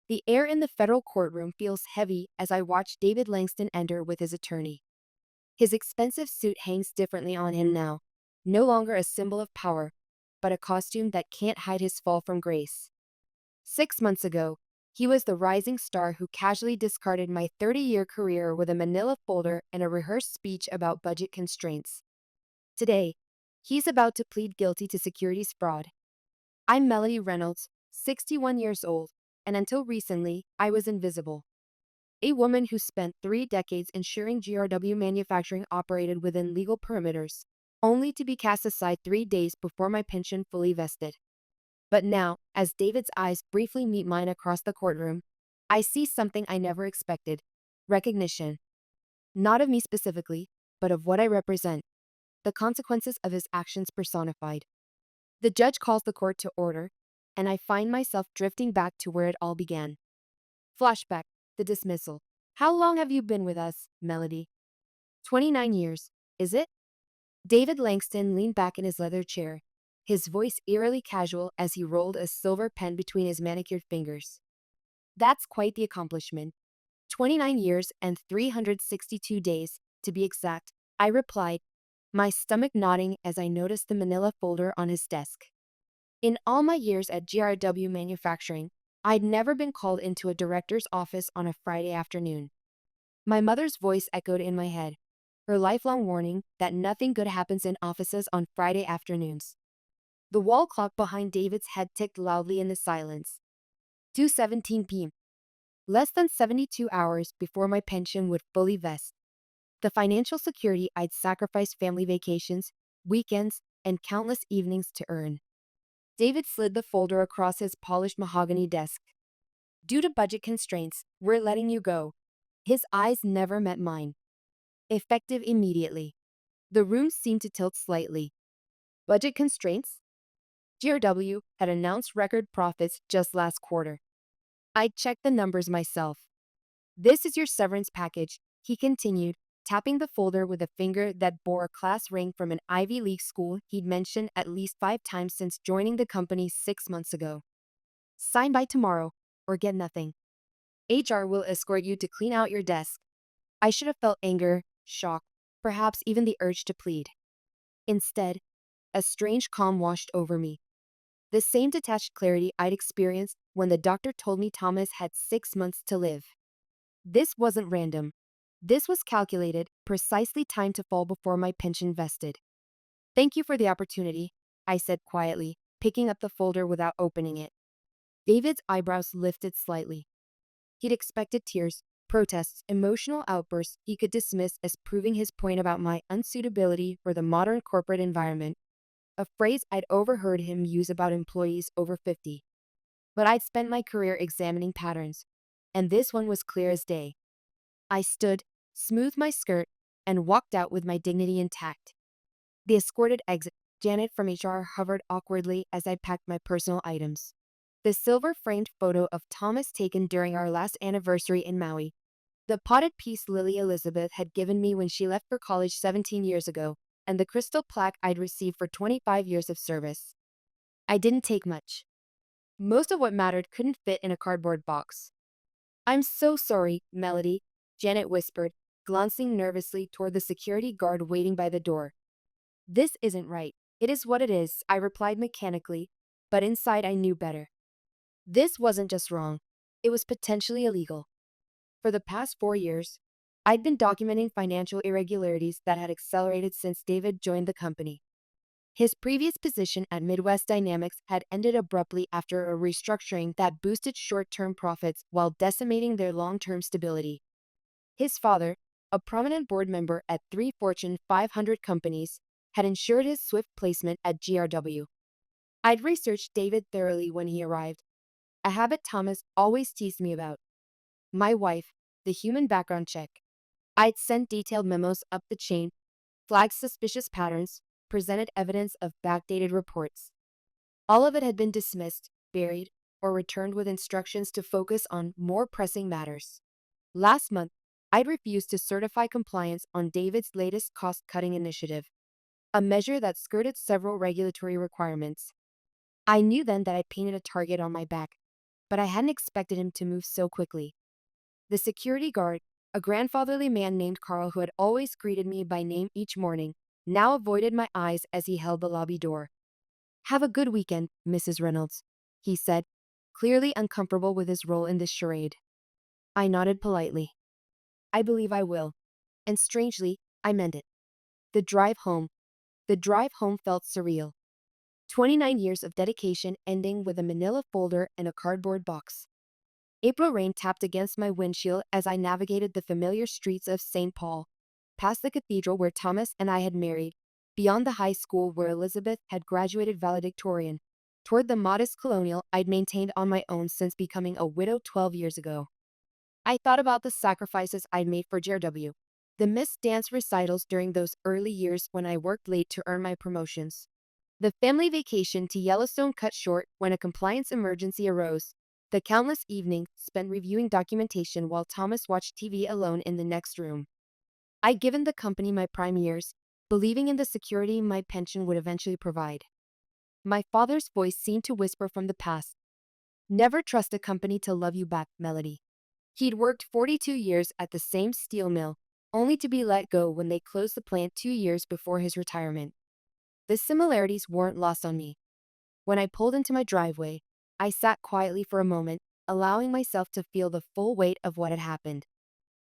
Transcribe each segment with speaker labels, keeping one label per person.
Speaker 1: The air in the federal courtroom feels heavy as I watch David Langston enter with his attorney. His expensive suit hangs differently on him now, no longer a symbol of power, but a costume that can't hide his fall from grace. 6 months ago, he was the rising star who casually discarded my 30-year career with a manila folder and a rehearsed speech about budget constraints. Today, he's about to plead guilty to securities fraud. I'm Melody Reynolds, 61 years old, and until recently, I was invisible. A woman who spent 3 decades ensuring GRW manufacturing operated within legal perimeters, only to be cast aside 3 days before my pension fully vested. But now, as David's eyes briefly meet mine across the courtroom, I see something I never expected: recognition. Not of me specifically, but of what I represent, the consequences of his actions personified. The judge calls the court to order, and I find myself drifting back to where it all began. Flashback, the dismissal. How long have you been with us, Melody? 29 years, is it? David Langston leaned back in his leather chair, his voice eerily casual as he rolled a silver pen between his manicured fingers. That's quite the accomplishment. 29 years and 362 days, to be exact, I replied, my stomach nodding as I noticed the manila folder on his desk. In all my years at GRW Manufacturing, I'd never been called into a director's office on a Friday afternoon. My mother's voice echoed in my head, her lifelong warning that nothing good happens in offices on Friday afternoons. The wall clock behind David's head ticked loudly in the silence. 2:17 p.m. Less than 72 hours before my pension would fully vest. The financial security I'd sacrificed family vacations, weekends, and countless evenings to earn. David slid the folder across his polished mahogany desk. Due to budget constraints, we're letting you go. His eyes never met mine. Effective immediately. The room seemed to tilt slightly. Budget constraints? GRW had announced record profits just last quarter. I checked the numbers myself. This is your severance package, he continued, tapping the folder with a finger that bore a class ring from an Ivy League school he'd mentioned at least 5 times since joining the company 6 months ago. Sign by tomorrow, or get nothing. HR will escort you to clean out your desk. I should have felt anger, shock, perhaps even the urge to plead. Instead, a strange calm washed over me. The same detached clarity I'd experienced when the doctor told me Thomas had 6 months to live. This wasn't random. This was calculated, precisely timed to fall before my pension vested. Thank you for the opportunity, I said quietly, picking up the folder without opening it. David's eyebrows lifted slightly. He'd expected tears, protests, emotional outbursts he could dismiss as proving his point about my unsuitability for the modern corporate environment, a phrase I'd overheard him use about employees over 50. But I'd spent my career examining patterns, and this one was clear as day. I stood, smoothed my skirt, and walked out with my dignity intact. The escorted exit, Janet from HR hovered awkwardly as I packed my personal items. The silver-framed photo of Thomas taken during our last anniversary in Maui. The potted piece Lily Elizabeth had given me when she left for college 17 years ago, and the crystal plaque I'd received for 25 years of service. I didn't take much. Most of what mattered couldn't fit in a cardboard box. I'm so sorry, Melody, Janet whispered, glancing nervously toward the security guard waiting by the door. This isn't right. It is what it is, I replied mechanically, but inside I knew better. This wasn't just wrong. It was potentially illegal. For the past 4 years, I'd been documenting financial irregularities that had accelerated since David joined the company. His previous position at Midwest Dynamics had ended abruptly after a restructuring that boosted short-term profits while decimating their long-term stability. His father, a prominent board member at 3 Fortune 500 companies, had ensured his swift placement at GRW. I'd researched David thoroughly when he arrived, a habit Thomas always teased me about. My wife, the human background check. I'd sent detailed memos up the chain, flagged suspicious patterns, presented evidence of backdated reports. All of it had been dismissed, buried, or returned with instructions to focus on more pressing matters. Last month, I'd refused to certify compliance on David's latest cost-cutting initiative, a measure that skirted several regulatory requirements. I knew then that I'd painted a target on my back, but I hadn't expected him to move so quickly. The security guard, a grandfatherly man named Carl who had always greeted me by name each morning, now avoided my eyes as he held the lobby door. "Have a good weekend, Mrs. Reynolds," he said, clearly uncomfortable with his role in this charade. I nodded politely. "I believe I will." And strangely, I meant it. The drive home. The drive home felt surreal. 29 years of dedication ending with a manila folder and a cardboard box. April rain tapped against my windshield as I navigated the familiar streets of St. Paul, past the cathedral where Thomas and I had married, beyond the high school where Elizabeth had graduated valedictorian, toward the modest colonial I'd maintained on my own since becoming a widow 12 years ago. I thought about the sacrifices I'd made for JRW, the missed dance recitals during those early years when I worked late to earn my promotions, the family vacation to Yellowstone cut short when a compliance emergency arose, the countless evenings spent reviewing documentation while Thomas watched TV alone in the next room. I'd given the company my prime years, believing in the security my pension would eventually provide. My father's voice seemed to whisper from the past, "Never trust a company to love you back, Melody." He'd worked 42 years at the same steel mill, only to be let go when they closed the plant 2 years before his retirement. The similarities weren't lost on me. When I pulled into my driveway, I sat quietly for a moment, allowing myself to feel the full weight of what had happened.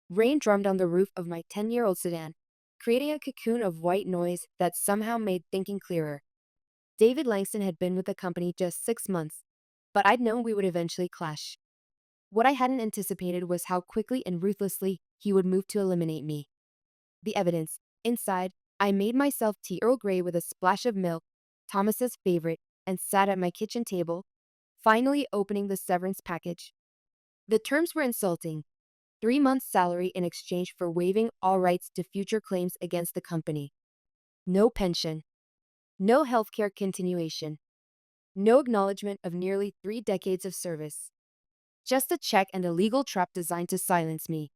Speaker 1: Rain drummed on the roof of my 10-year-old sedan, creating a cocoon of white noise that somehow made thinking clearer. David Langston had been with the company just 6 months, but I'd known we would eventually clash. What I hadn't anticipated was how quickly and ruthlessly he would move to eliminate me. The evidence. Inside, I made myself tea Earl Grey with a splash of milk, Thomas's favorite, and sat at my kitchen table, finally opening the severance package. The terms were insulting. 3 months' salary in exchange for waiving all rights to future claims against the company. No pension. No healthcare continuation. No acknowledgement of nearly 3 decades of service. Just a check and a legal trap designed to silence me.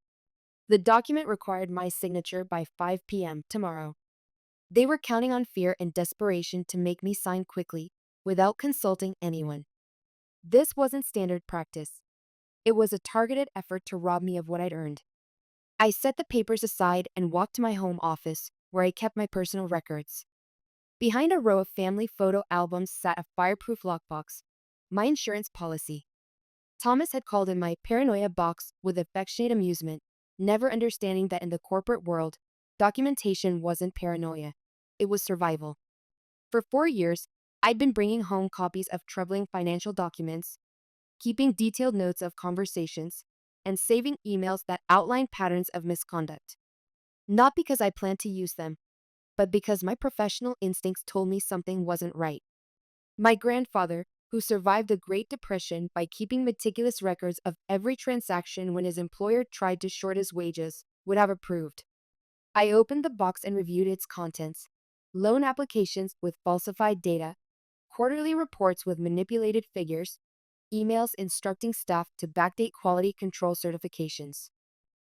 Speaker 1: The document required my signature by 5 p.m. tomorrow. They were counting on fear and desperation to make me sign quickly, without consulting anyone. This wasn't standard practice. It was a targeted effort to rob me of what I'd earned. I set the papers aside and walked to my home office, where I kept my personal records. Behind a row of family photo albums sat a fireproof lockbox, my insurance policy. Thomas had called it my paranoia box with affectionate amusement, never understanding that in the corporate world, documentation wasn't paranoia. It was survival. For 4 years, I'd been bringing home copies of troubling financial documents, keeping detailed notes of conversations, and saving emails that outlined patterns of misconduct. Not because I planned to use them, but because my professional instincts told me something wasn't right. My grandfather, who survived the Great Depression by keeping meticulous records of every transaction when his employer tried to short his wages, would have approved. I opened the box and reviewed its contents. Loan applications with falsified data, quarterly reports with manipulated figures, emails instructing staff to backdate quality control certifications.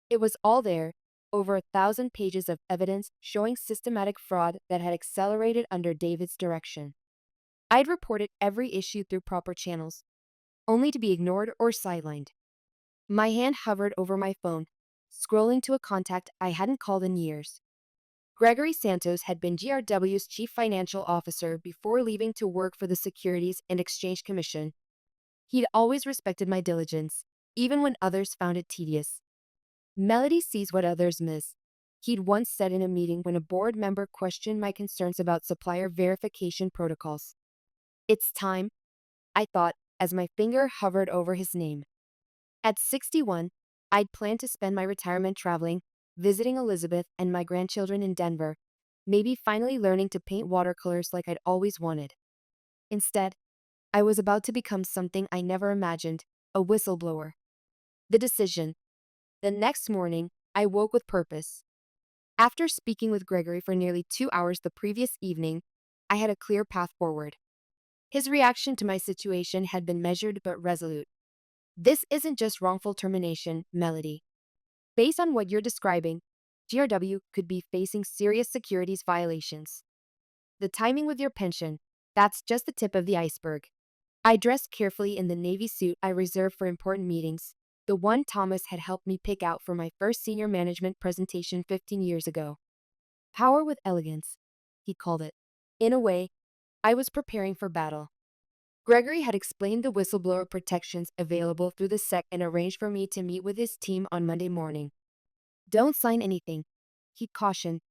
Speaker 1: It was all there, over 1,000 pages of evidence showing systematic fraud that had accelerated under David's direction. I'd reported every issue through proper channels, only to be ignored or sidelined. My hand hovered over my phone, scrolling to a contact I hadn't called in years. Gregory Santos had been GRW's chief financial officer before leaving to work for the Securities and Exchange Commission. He'd always respected my diligence, even when others found it tedious. Melody sees what others miss, he'd once said in a meeting when a board member questioned my concerns about supplier verification protocols. It's time, I thought, as my finger hovered over his name. At 61, I'd planned to spend my retirement traveling, visiting Elizabeth and my grandchildren in Denver, maybe finally learning to paint watercolors like I'd always wanted. Instead, I was about to become something I never imagined, a whistleblower. The decision. The next morning, I woke with purpose. After speaking with Gregory for nearly 2 hours the previous evening, I had a clear path forward. His reaction to my situation had been measured but resolute. "This isn't just wrongful termination, Melody. Based on what you're describing, GRW could be facing serious securities violations. The timing with your pension, that's just the tip of the iceberg." I dressed carefully in the navy suit I reserved for important meetings, the one Thomas had helped me pick out for my first senior management presentation 15 years ago. Power with elegance, he called it. In a way, I was preparing for battle. Gregory had explained the whistleblower protections available through the SEC and arranged for me to meet with his team on Monday morning. Don't sign anything, he cautioned,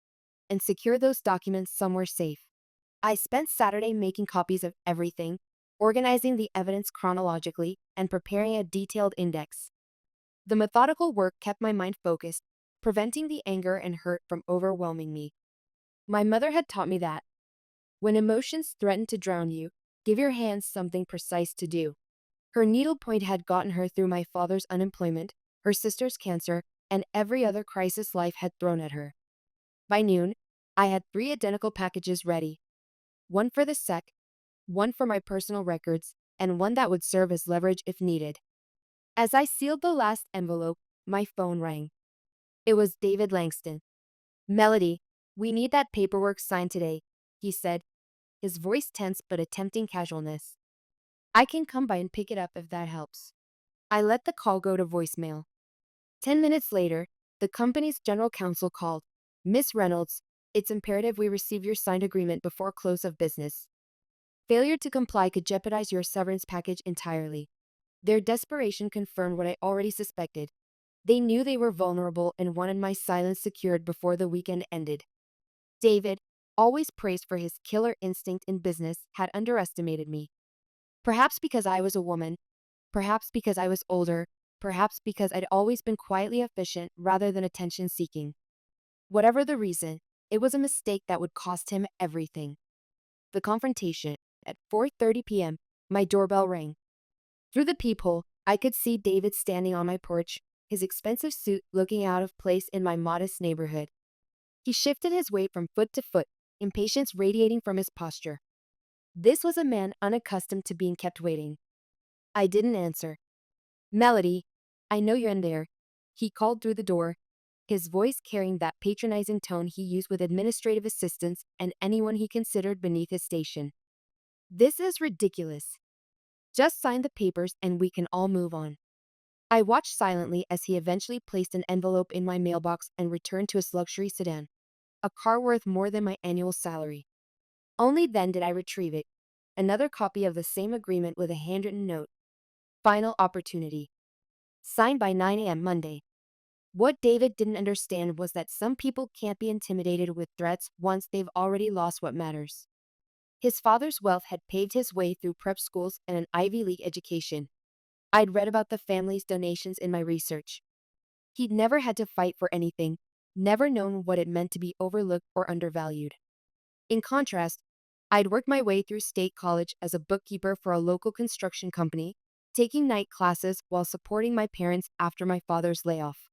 Speaker 1: and secure those documents somewhere safe. I spent Saturday making copies of everything, organizing the evidence chronologically, and preparing a detailed index. The methodical work kept my mind focused, preventing the anger and hurt from overwhelming me. My mother had taught me that when emotions threaten to drown you, give your hands something precise to do. Her needlepoint had gotten her through my father's unemployment, her sister's cancer, and every other crisis life had thrown at her. By noon, I had 3 identical packages ready, one for the SEC, one for my personal records, and one that would serve as leverage if needed. As I sealed the last envelope, my phone rang. It was David Langston. "Melody, we need that paperwork signed today," he said, his voice tense but attempting casualness. "I can come by and pick it up if that helps." I let the call go to voicemail. 10 minutes later, the company's general counsel called. "Miss Reynolds, it's imperative we receive your signed agreement before close of business. Failure to comply could jeopardize your severance package entirely." Their desperation confirmed what I already suspected. They knew they were vulnerable and wanted my silence secured before the weekend ended. David, always praised for his killer instinct in business, had underestimated me. Perhaps because I was a woman, perhaps because I was older, perhaps because I'd always been quietly efficient rather than attention-seeking. Whatever the reason, it was a mistake that would cost him everything. The confrontation. At 4:30 p.m., my doorbell rang. Through the peephole, I could see David standing on my porch, his expensive suit looking out of place in my modest neighborhood. He shifted his weight from foot to foot, impatience radiating from his posture. This was a man unaccustomed to being kept waiting. I didn't answer. "Melody, I know you're in there," he called through the door, his voice carrying that patronizing tone he used with administrative assistants and anyone he considered beneath his station. "This is ridiculous. Just sign the papers and we can all move on." I watched silently as he eventually placed an envelope in my mailbox and returned to his luxury sedan, a car worth more than my annual salary. Only then did I retrieve it, another copy of the same agreement with a handwritten note. "Final opportunity. Signed by 9 a.m. Monday." What David didn't understand was that some people can't be intimidated with threats once they've already lost what matters. His father's wealth had paved his way through prep schools and an Ivy League education. I'd read about the family's donations in my research. He'd never had to fight for anything, never known what it meant to be overlooked or undervalued. In contrast, I'd worked my way through state college as a bookkeeper for a local construction company, taking night classes while supporting my parents after my father's layoff.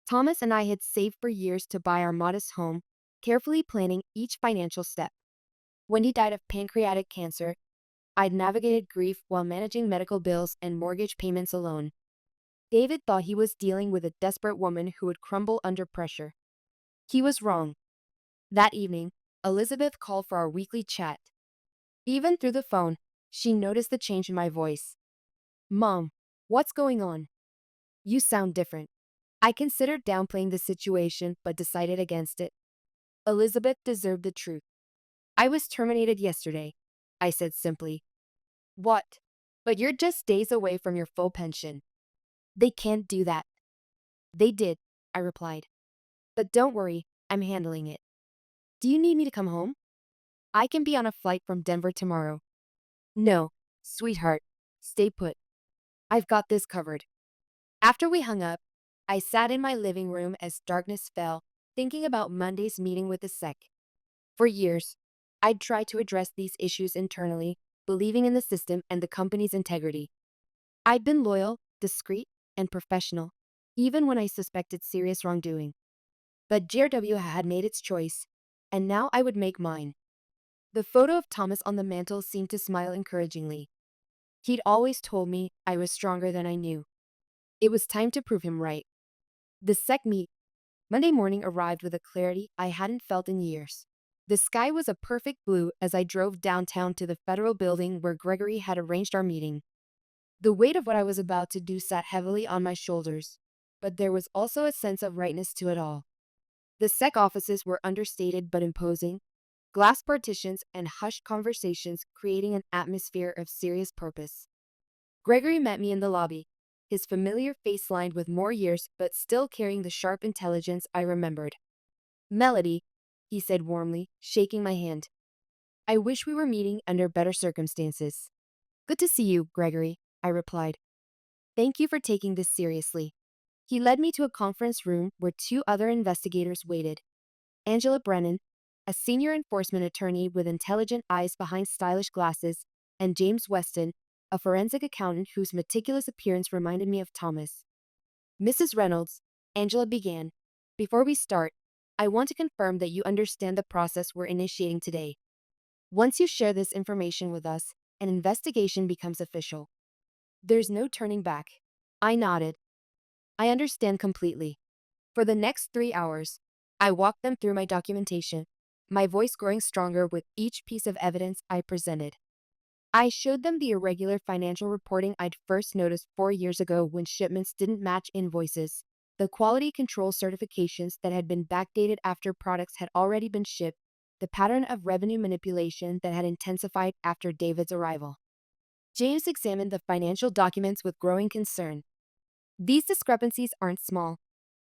Speaker 1: Thomas and I had saved for years to buy our modest home, carefully planning each financial step. When he died of pancreatic cancer, I'd navigated grief while managing medical bills and mortgage payments alone. David thought he was dealing with a desperate woman who would crumble under pressure. He was wrong. That evening, Elizabeth called for our weekly chat. Even through the phone, she noticed the change in my voice. "Mom, what's going on? You sound different." I considered downplaying the situation but decided against it. Elizabeth deserved the truth. "I was terminated yesterday," I said simply. "What? But you're just days away from your full pension." "They can't do that." "They did," I replied. "But don't worry, I'm handling it." "Do you need me to come home?" "I can be on a flight from Denver tomorrow." "No, sweetheart, stay put. I've got this covered." After we hung up, I sat in my living room as darkness fell, thinking about Monday's meeting with the SEC. For years, I'd tried to address these issues internally, believing in the system and the company's integrity. I'd been loyal, discreet, and professional, even when I suspected serious wrongdoing. But GRW had made its choice, and now I would make mine. The photo of Thomas on the mantel seemed to smile encouragingly. He'd always told me I was stronger than I knew. It was time to prove him right. The SEC meet Monday morning arrived with a clarity I hadn't felt in years. The sky was a perfect blue as I drove downtown to the federal building where Gregory had arranged our meeting. The weight of what I was about to do sat heavily on my shoulders, but there was also a sense of rightness to it all. The SEC offices were understated but imposing, glass partitions and hushed conversations creating an atmosphere of serious purpose. Gregory met me in the lobby, his familiar face lined with more years but still carrying the sharp intelligence I remembered. "Melody," he said warmly, shaking my hand. "I wish we were meeting under better circumstances." "Good to see you, Gregory," I replied. "Thank you for taking this seriously." He led me to a conference room where two other investigators waited. Angela Brennan, a senior enforcement attorney with intelligent eyes behind stylish glasses, and James Weston, a forensic accountant whose meticulous appearance reminded me of Thomas. "Mrs. Reynolds," Angela began, "before we start, I want to confirm that you understand the process we're initiating today. Once you share this information with us, an investigation becomes official. There's no turning back." I nodded. "I understand completely." For the next 3 hours, I walked them through my documentation, my voice growing stronger with each piece of evidence I presented. I showed them the irregular financial reporting I'd first noticed 4 years ago when shipments didn't match invoices, the quality control certifications that had been backdated after products had already been shipped, the pattern of revenue manipulation that had intensified after David's arrival. James examined the financial documents with growing concern. "These discrepancies aren't small,"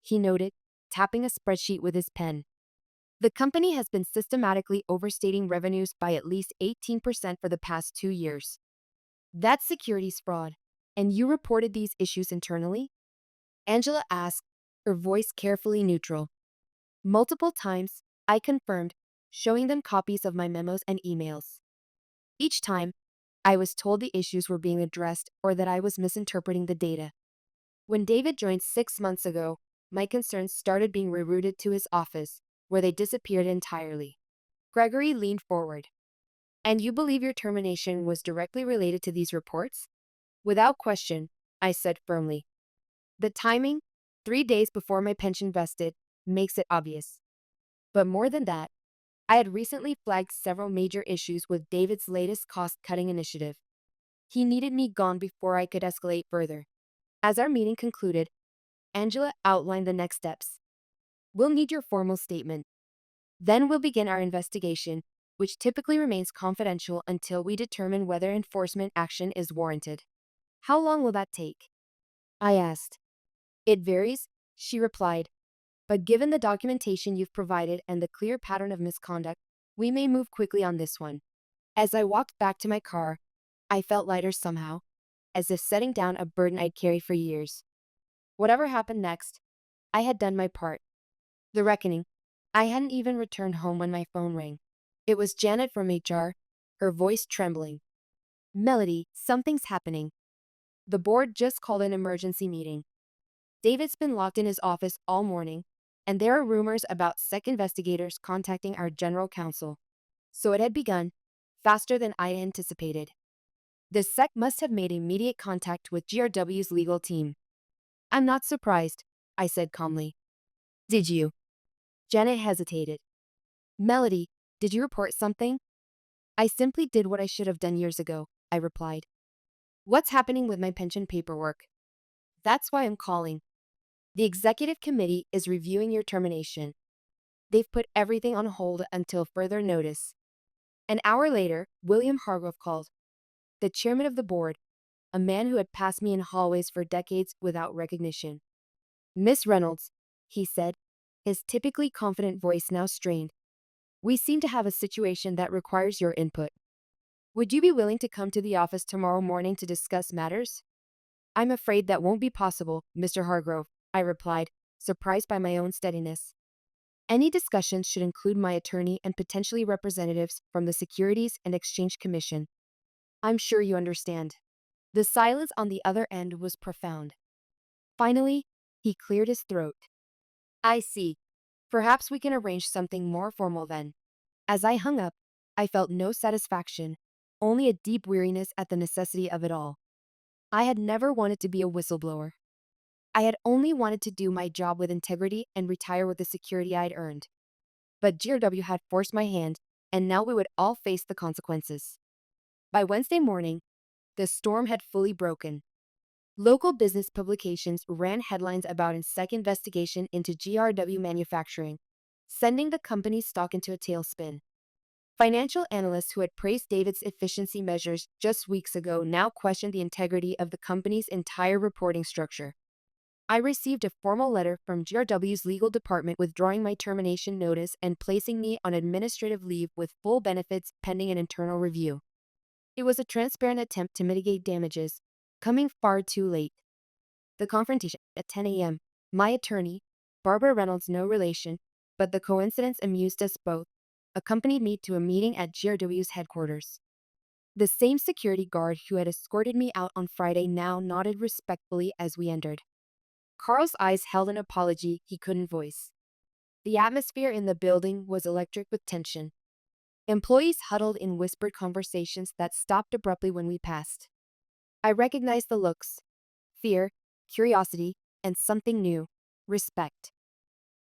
Speaker 1: he noted, tapping a spreadsheet with his pen. "The company has been systematically overstating revenues by at least 18% for the past 2 years. That's securities fraud. And you reported these issues internally?" Angela asked, her voice carefully neutral. "Multiple times," I confirmed, showing them copies of my memos and emails. Each time, I was told the issues were being addressed or that I was misinterpreting the data. When David joined 6 months ago, my concerns started being rerouted to his office, where they disappeared entirely. Gregory leaned forward. "And you believe your termination was directly related to these reports?" "Without question," I said firmly. "The timing, 3 days before my pension vested, makes it obvious. But more than that, I had recently flagged several major issues with David's latest cost-cutting initiative. He needed me gone before I could escalate further." As our meeting concluded, Angela outlined the next steps. "We'll need your formal statement. Then we'll begin our investigation, which typically remains confidential until we determine whether enforcement action is warranted." "How long will that take?" I asked. "It varies," she replied. "But given the documentation you've provided and the clear pattern of misconduct, we may move quickly on this one." As I walked back to my car, I felt lighter somehow, as if setting down a burden I'd carried for years. Whatever happened next, I had done my part. The reckoning. I hadn't even returned home when my phone rang. It was Janet from HR, her voice trembling. "Melody, something's happening. The board just called an emergency meeting. David's been locked in his office all morning, and there are rumors about SEC investigators contacting our general counsel." So it had begun, faster than I anticipated. The SEC must have made immediate contact with GRW's legal team. "I'm not surprised," I said calmly. "Did you?" Janet hesitated. "Melody, did you report something?" "I simply did what I should have done years ago," I replied. "What's happening with my pension paperwork?" "That's why I'm calling. The executive committee is reviewing your termination. They've put everything on hold until further notice." An hour later, William Hargrove called, the chairman of the board, a man who had passed me in hallways for decades without recognition. "Miss Reynolds," he said, his typically confident voice now strained, "we seem to have a situation that requires your input. Would you be willing to come to the office tomorrow morning to discuss matters?" "I'm afraid that won't be possible, Mr. Hargrove," I replied, surprised by my own steadiness. "Any discussions should include my attorney and potentially representatives from the Securities and Exchange Commission. I'm sure you understand." The silence on the other end was profound. Finally, he cleared his throat. "I see. Perhaps we can arrange something more formal then." As I hung up, I felt no satisfaction, only a deep weariness at the necessity of it all. I had never wanted to be a whistleblower. I had only wanted to do my job with integrity and retire with the security I'd earned. but GRW had forced my hand, and now we would all face the consequences. By Wednesday morning, the storm had fully broken. Local business publications ran headlines about a second investigation into GRW manufacturing, sending the company's stock into a tailspin. Financial analysts who had praised David's efficiency measures just weeks ago now questioned the integrity of the company's entire reporting structure. I received a formal letter from GRW's legal department withdrawing my termination notice and placing me on administrative leave with full benefits pending an internal review. It was a transparent attempt to mitigate damages, coming far too late. The confrontation at 10 a.m. My attorney, Barbara Reynolds, no relation, but the coincidence amused us both, accompanied me to a meeting at GRW's headquarters. The same security guard who had escorted me out on Friday now nodded respectfully as we entered. Carl's eyes held an apology he couldn't voice. The atmosphere in the building was electric with tension. Employees huddled in whispered conversations that stopped abruptly when we passed. I recognized the looks: fear, curiosity, and something new: respect.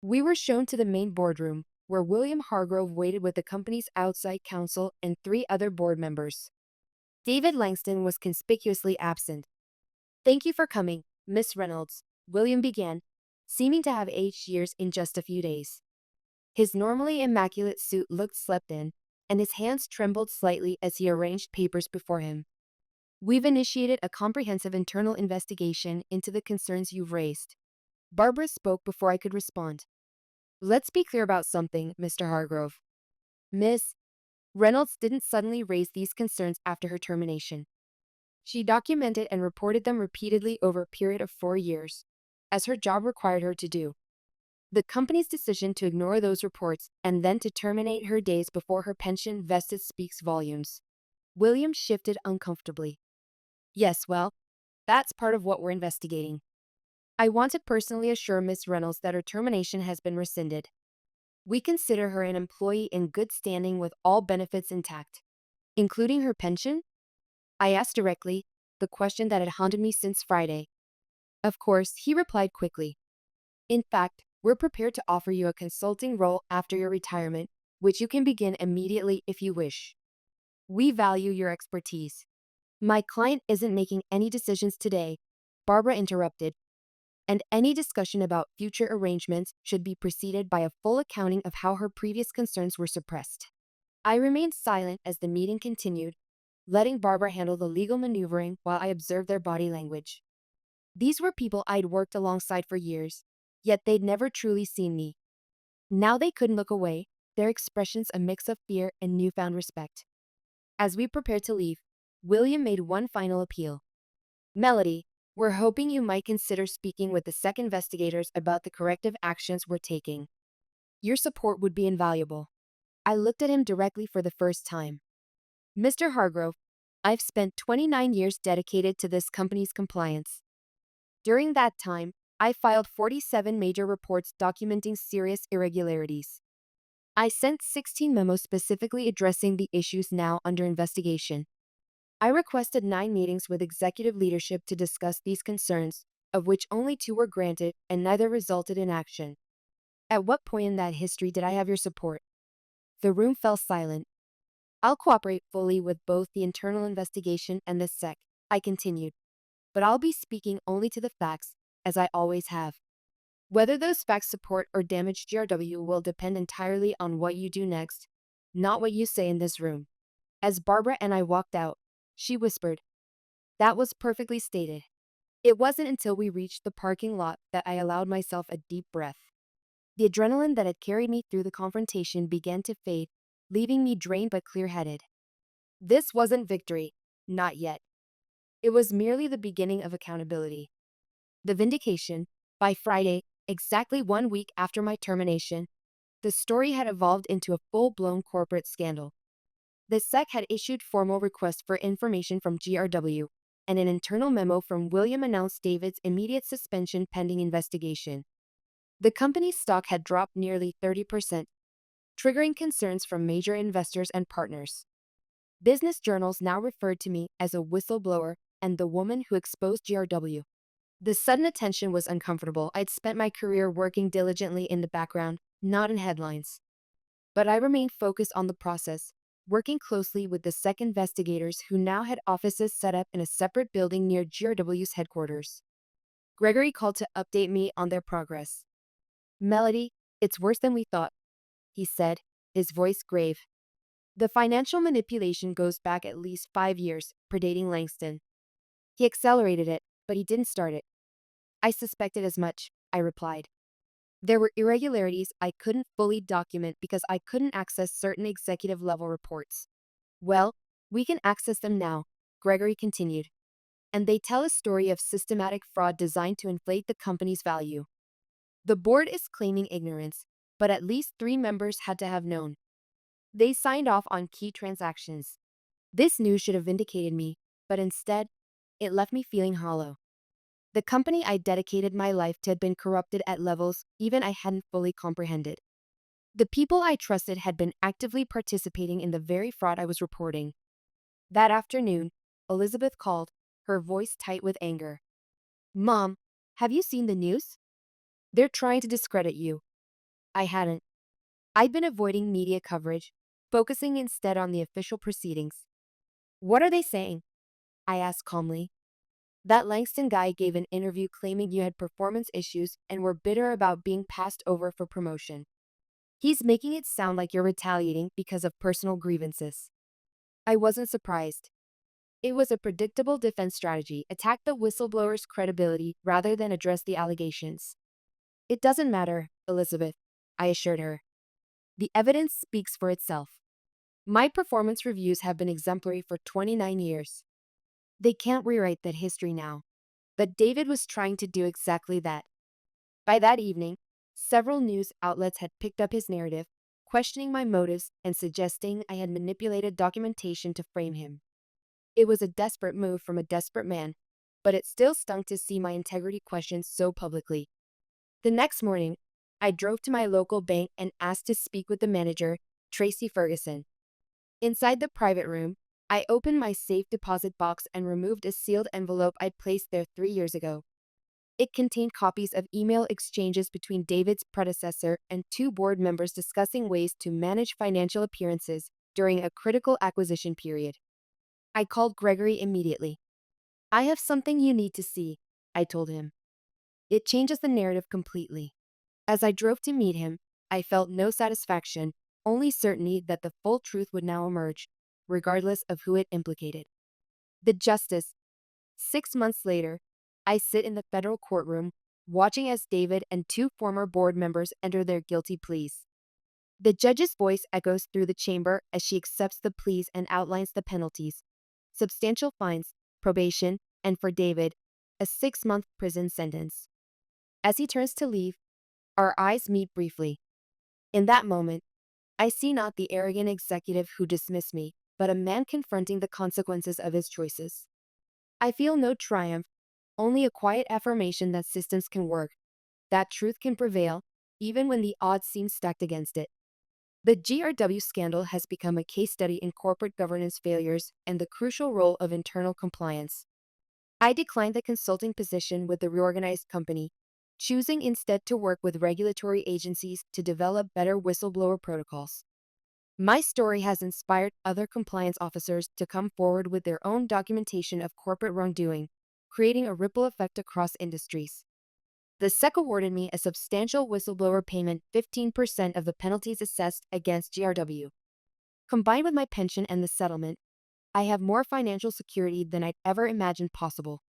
Speaker 1: We were shown to the main boardroom, where William Hargrove waited with the company's outside counsel and 3 other board members. David Langston was conspicuously absent. "Thank you for coming, Miss Reynolds," William began, seeming to have aged years in just a few days. His normally immaculate suit looked slept in, and his hands trembled slightly as he arranged papers before him. "We've initiated a comprehensive internal investigation into the concerns you've raised." Barbara spoke before I could respond. "Let's be clear about something, Mr. Hargrove. Miss Reynolds didn't suddenly raise these concerns after her termination. She documented and reported them repeatedly over a period of 4 years, as her job required her to do. The company's decision to ignore those reports and then to terminate her days before her pension vested speaks volumes." William shifted uncomfortably. "Yes, well, that's part of what we're investigating. I want to personally assure Miss Reynolds that her termination has been rescinded. We consider her an employee in good standing with all benefits intact." "Including her pension?" I asked directly, the question that had haunted me since Friday. "Of course," he replied quickly. "In fact, we're prepared to offer you a consulting role after your retirement, which you can begin immediately if you wish. We value your expertise." "My client isn't making any decisions today," Barbara interrupted, "and any discussion about future arrangements should be preceded by a full accounting of how her previous concerns were suppressed." I remained silent as the meeting continued, letting Barbara handle the legal maneuvering while I observed their body language. These were people I'd worked alongside for years, yet they'd never truly seen me. Now they couldn't look away, their expressions a mix of fear and newfound respect. As we prepared to leave, William made one final appeal. "Melody, we're hoping you might consider speaking with the SEC investigators about the corrective actions we're taking. Your support would be invaluable." I looked at him directly for the first time. "Mr. Hargrove, I've spent 29 years dedicated to this company's compliance. During that time, I filed 47 major reports documenting serious irregularities. I sent 16 memos specifically addressing the issues now under investigation. I requested 9 meetings with executive leadership to discuss these concerns, of which only 2 were granted and neither resulted in action. At what point in that history did I have your support?" The room fell silent. "I'll cooperate fully with both the internal investigation and the SEC," I continued, "but I'll be speaking only to the facts, as I always have. Whether those facts support or damage GRW will depend entirely on what you do next, not what you say in this room." As Barbara and I walked out, she whispered, "That was perfectly stated." It wasn't until we reached the parking lot that I allowed myself a deep breath. The adrenaline that had carried me through the confrontation began to fade, leaving me drained but clear-headed. This wasn't victory, not yet. It was merely the beginning of accountability. The vindication. By Friday, exactly 1 week after my termination, the story had evolved into a full-blown corporate scandal. The SEC had issued formal requests for information from GRW, and an internal memo from William announced David's immediate suspension pending investigation. The company's stock had dropped nearly 30%, triggering concerns from major investors and partners. Business journals now referred to me as a whistleblower and the woman who exposed GRW. The sudden attention was uncomfortable. I'd spent my career working diligently in the background, not in headlines. But I remained focused on the process, working closely with the SEC investigators who now had offices set up in a separate building near GRW's headquarters. Gregory called to update me on their progress. "Melody, it's worse than we thought," he said, his voice grave. "The financial manipulation goes back at least 5 years, predating Langston. He accelerated it, but he didn't start it." "I suspected as much," I replied. "There were irregularities I couldn't fully document because I couldn't access certain executive-level reports." "Well, we can access them now," Gregory continued. "And they tell a story of systematic fraud designed to inflate the company's value. The board is claiming ignorance, but at least 3 members had to have known. They signed off on key transactions. This news should have vindicated me, but instead, it left me feeling hollow. The company I dedicated my life to had been corrupted at levels even I hadn't fully comprehended. The people I trusted had been actively participating in the very fraud I was reporting." That afternoon, Elizabeth called, her voice tight with anger. "Mom, have you seen the news? They're trying to discredit you." I hadn't. I'd been avoiding media coverage, focusing instead on the official proceedings. "What are they saying?" I asked calmly. "That Langston guy gave an interview claiming you had performance issues and were bitter about being passed over for promotion. He's making it sound like you're retaliating because of personal grievances." I wasn't surprised. It was a predictable defense strategy: attack the whistleblower's credibility rather than address the allegations. "It doesn't matter, Elizabeth," I assured her. "The evidence speaks for itself. My performance reviews have been exemplary for 29 years. They can't rewrite that history now." But David was trying to do exactly that. By that evening, several news outlets had picked up his narrative, questioning my motives and suggesting I had manipulated documentation to frame him. It was a desperate move from a desperate man, but it still stung to see my integrity questioned so publicly. The next morning, I drove to my local bank and asked to speak with the manager, Tracy Ferguson. Inside the private room, I opened my safe deposit box and removed a sealed envelope I'd placed there 3 years ago. It contained copies of email exchanges between David's predecessor and 2 board members discussing ways to manage financial appearances during a critical acquisition period. I called Gregory immediately. "I have something you need to see," I told him. "It changes the narrative completely." As I drove to meet him, I felt no satisfaction, only certainty that the full truth would now emerge, regardless of who it implicated. The justice. 6 months later, I sit in the federal courtroom, watching as David and 2 former board members enter their guilty pleas. The judge's voice echoes through the chamber as she accepts the pleas and outlines the penalties: substantial fines, probation, and for David, a 6-month prison sentence. As he turns to leave, our eyes meet briefly. In that moment, I see not the arrogant executive who dismissed me, but a man confronting the consequences of his choices. I feel no triumph, only a quiet affirmation that systems can work, that truth can prevail, even when the odds seem stacked against it. The GRW scandal has become a case study in corporate governance failures and the crucial role of internal compliance. I declined the consulting position with the reorganized company, choosing instead to work with regulatory agencies to develop better whistleblower protocols. My story has inspired other compliance officers to come forward with their own documentation of corporate wrongdoing, creating a ripple effect across industries. The SEC awarded me a substantial whistleblower payment, 15% of the penalties assessed against GRW. Combined with my pension and the settlement, I have more financial security than I'd ever imagined possible.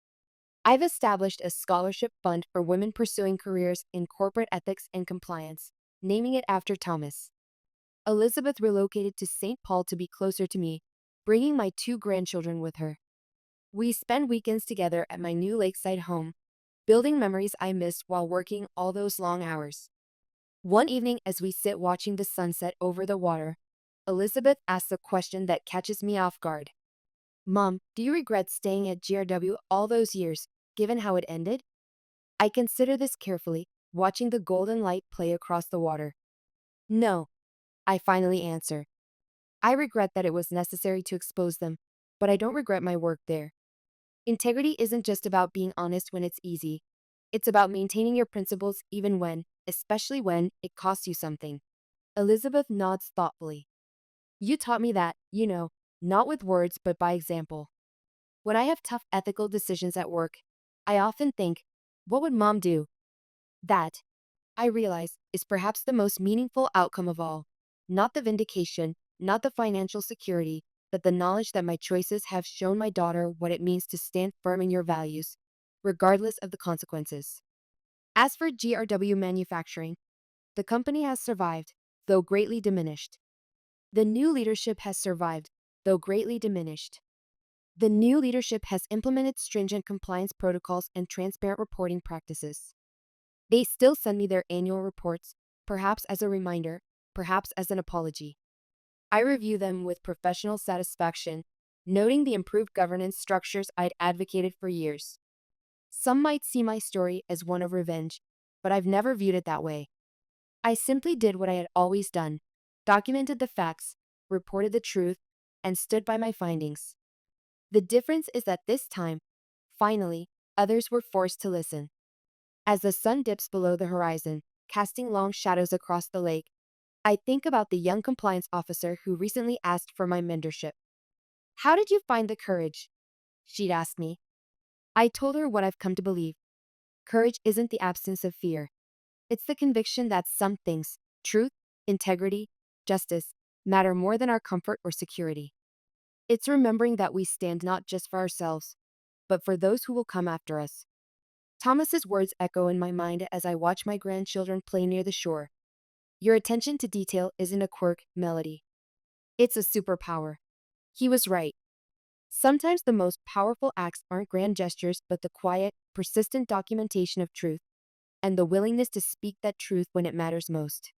Speaker 1: I've established a scholarship fund for women pursuing careers in corporate ethics and compliance, naming it after Thomas. Elizabeth relocated to St. Paul to be closer to me, bringing my 2 grandchildren with her. We spend weekends together at my new lakeside home, building memories I missed while working all those long hours. One evening, as we sit watching the sunset over the water, Elizabeth asks a question that catches me off guard. "Mom, do you regret staying at GRW all those years, given how it ended?" I consider this carefully, watching the golden light play across the water. "No," I finally answer. "I regret that it was necessary to expose them, but I don't regret my work there." Integrity isn't just about being honest when it's easy. It's about maintaining your principles even when, especially when, it costs you something. Elizabeth nods thoughtfully. You taught me that, not with words but by example. When I have tough ethical decisions at work, I often think, what would mom do? That, I realize, is perhaps the most meaningful outcome of all. Not the vindication, not the financial security, but the knowledge that my choices have shown my daughter what it means to stand firm in your values, regardless of the consequences. As for GRW Manufacturing, the company has survived, though greatly diminished. The new leadership has survived, though greatly diminished. The new leadership has implemented stringent compliance protocols and transparent reporting practices. They still send me their annual reports, perhaps as a reminder, perhaps as an apology. I review them with professional satisfaction, noting the improved governance structures I'd advocated for years. Some might see my story as one of revenge, but I've never viewed it that way. I simply did what I had always done, documented the facts, reported the truth, and stood by my findings. The difference is that this time, finally, others were forced to listen. As the sun dips below the horizon, casting long shadows across the lake, I think about the young compliance officer who recently asked for my mentorship. How did you find the courage? She'd asked me. I told her what I've come to believe. Courage isn't the absence of fear. It's the conviction that some things, truth, integrity, justice, matter more than our comfort or security. It's remembering that we stand not just for ourselves, but for those who will come after us. Thomas's words echo in my mind as I watch my grandchildren play near the shore. Your attention to detail isn't a quirk, Melody. It's a superpower. He was right. Sometimes the most powerful acts aren't grand gestures but the quiet, persistent documentation of truth, and the willingness to speak that truth when it matters most.